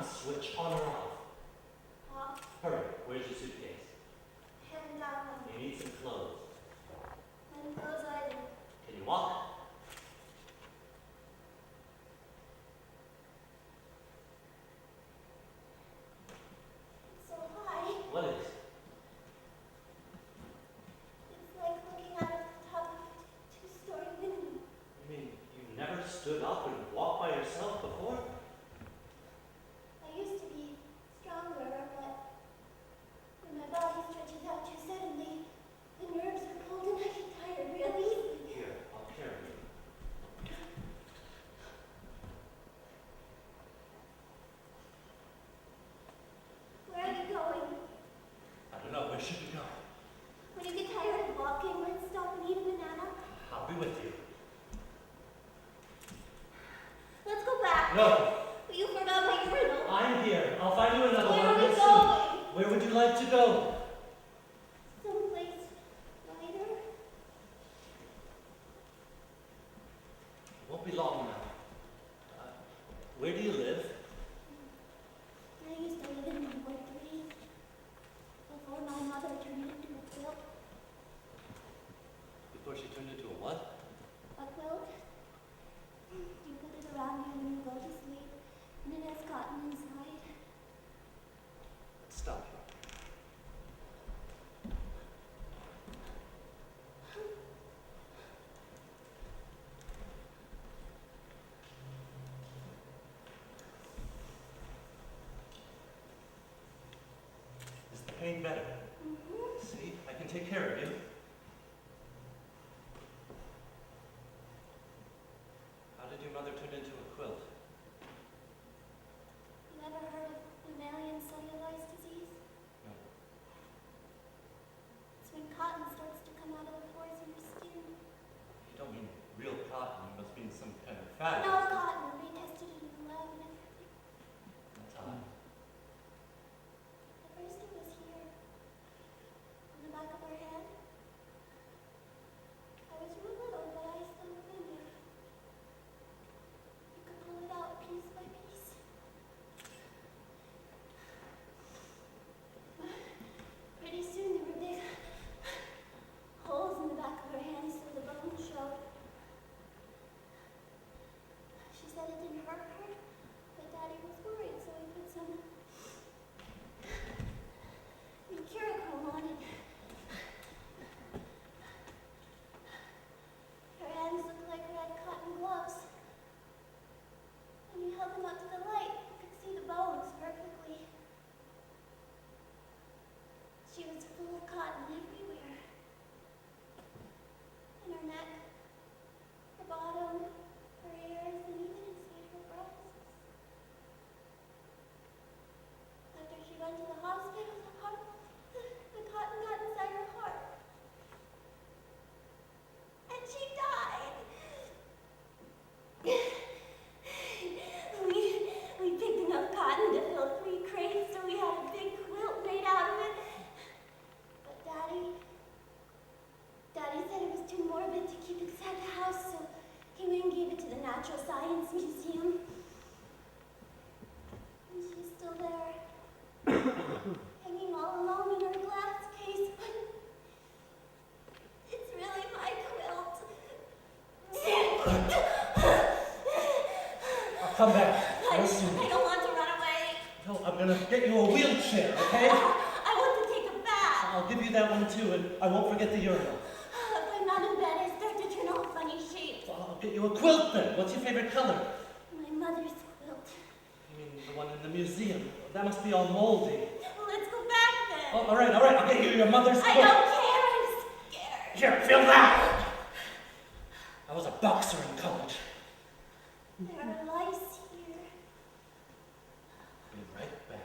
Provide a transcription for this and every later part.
switch on or off. Off. Hurry, where's your suitcase? Hand down. You need some clothes. And clothes either. Can you walk? It's so high. What is? It's like looking out of the top of a two-story window. You mean you never stood up and walked by yourself before? I used to be stronger, but when my body stretches out too suddenly, the nerves are cold and I get tired real easily. Here, I'll carry you. Where are you going? I don't know, where should we go? When you get tired of walking, let's stop and eat a banana. I'll be with you. Let's go back. No, You forgot my urinal. I'm here. I'll find you another Where one are we real soon. going? Where would you like to go? Someplace lighter. It won't be long now. Where do you live? I used to live in Nibroll 3 before my mother turned it into a quilt. Before she turned into a what? A quilt? You put it around you when you go to sleep, and it has cotton inside. Let's stop here. Is the pain better? See, I can take care of you. How did your mother turn into a quilt? You ever heard of mammalian cellulose disease? No. It's when cotton starts to come out of the pores in your skin. You don't mean real cotton. You must mean some kind of fat. No cotton. They tested it in the lab and everything. That's odd. At first it was here, on the back of her head. I was real little, but I still remember. You could pull it out piece by piece. Pretty soon there were big holes in the back of her hand so the bone showed. She said it didn't hurt her, but Daddy was worried, so he put some mercurochrome on it. Her hands looked like red cotton gloves. When you held them up to the light, you could see the bones perfectly. She was full of cotton everywhere. In her neck, her bottom, her ears, and even inside her breasts. After she went to the hospital, the cotton got inside her heart. And she died. We picked enough cotton to fill 3 crates, so we had a big quilt made out of it. But Daddy said it was too morbid to keep inside the house, so he went and gave it to the Natural Science Museum. And she's still there, hanging all alone in her glass case, but it's really my quilt. I'll come back. Real soon. I don't want to run away. No, I'm gonna get you a wheelchair, okay? I want to take a bath. I'll give you that one too, and I won't forget the urinal. If I'm not in bed, I start to turn all funny shapes. Well, I'll get you a quilt then. What's your favorite color? My mother's quilt. You mean the one in the museum? That must be all moldy. Well, let's go back then. Oh, all right. I'll get you your mother's quilt. I don't care. I'm scared. Here, feel that. I was a boxer in college. There are lice here. Be right back.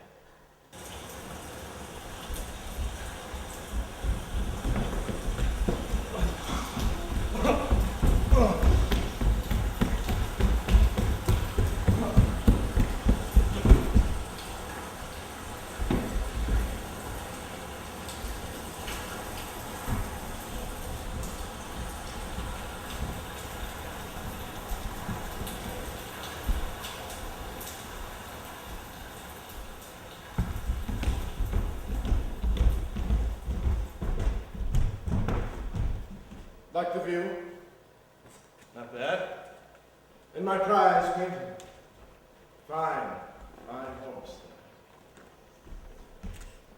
Like the view? Not bad. In my prize painting. Fine horse.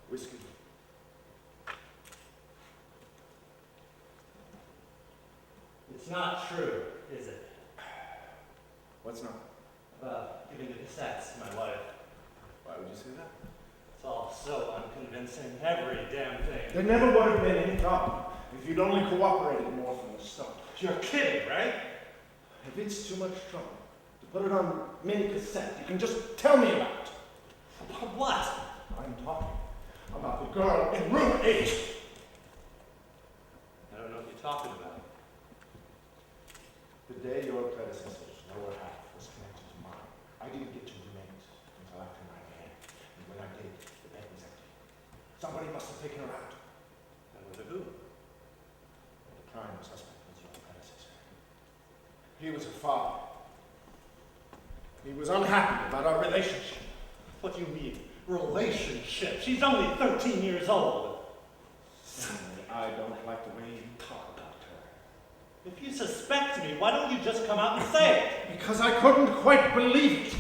Whiskey. It's not true, is it? What's not? About giving the cassettes to my wife. Why would you say that? It's all so unconvincing. Every damn thing. There never would have been any problem if you'd only cooperated more from the start. You're kidding, right? If it's too much trouble to put it on mini cassette, you can just tell me about it. What? I'm talking about the girl in room 8. I don't know what you're talking about. The day your predecessor's lower half was connected to mine, I didn't get to remains until after 9 a.m. And when I did, the bed was empty. Somebody must have taken her out. And with who? The prime suspect was your predecessor. He was a father. He was unhappy about our relationship. What do you mean? Relationship? She's only 13 years old. I don't like the way you talk about her. If you suspect me, why don't you just come out and say it? Because I couldn't quite believe it.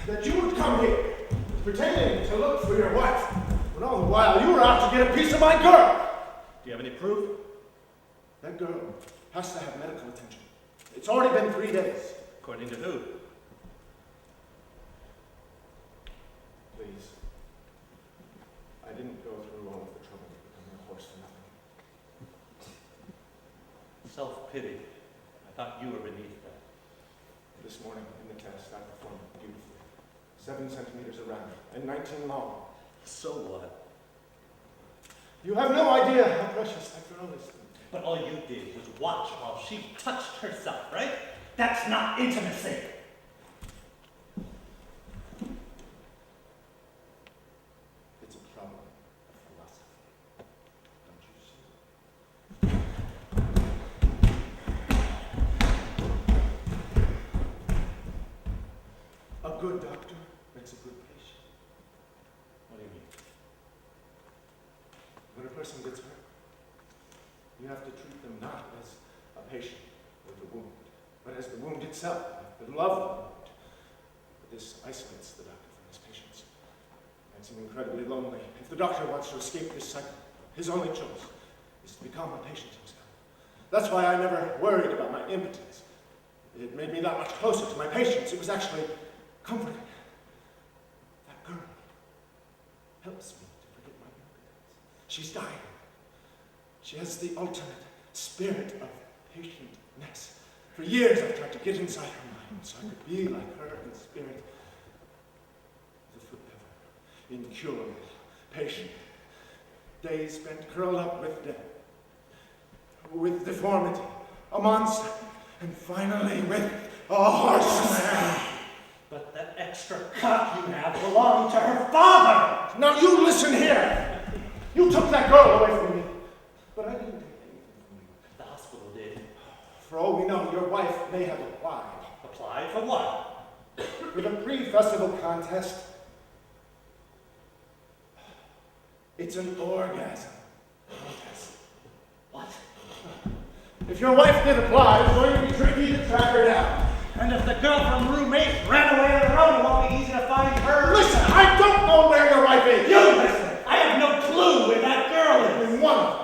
That you would come here, pretending to look for your wife, when all the while you were out to get a piece of my girl. Do you have any proof? That girl has to have medical attention. It's already been 3 days. According to who? Please. I didn't go through all of the trouble of becoming a horse for nothing. Self-pity. I thought you were beneath that. This morning, in the test, I performed beautifully. 7 centimeters around and 19 long. So what? You have no idea how precious that girl is. But all you did was watch while she touched herself, right? That's not intimacy. It's a problem of philosophy. Don't you see? A good doctor makes a good patient. What do you mean? When a person gets hurt, you have to treat them not as a patient with a wound, but as the wound itself, the love of the wound. But this isolates the doctor from his patients. Makes him incredibly lonely. If the doctor wants to escape this cycle, his only choice is to become a patient himself. That's why I never worried about my impotence. It made me that much closer to my patients. It was actually comforting. That girl helps me to forget my impotence. She's dying. She has the ultimate spirit of patientness. For years I've tried to get inside her mind so I could be like her in spirit. The forever, incurable, patient. Days spent curled up with death, with deformity, a monster, and finally with a horseman. But that extra cock you have belonged to her father! Now you listen here! You took that girl away from me, but I didn't take anything from you. The hospital did. For all we know, your wife may have applied. Applied for what? For the pre-festival contest. It's an orgasm contest. What? If your wife did apply, it's going to be tricky to track her down. And if the girl from room 8 ran away on her own, it won't be easy to find her. Listen, I don't know where your wife is. You listen! I have no clue where that girl is. In one of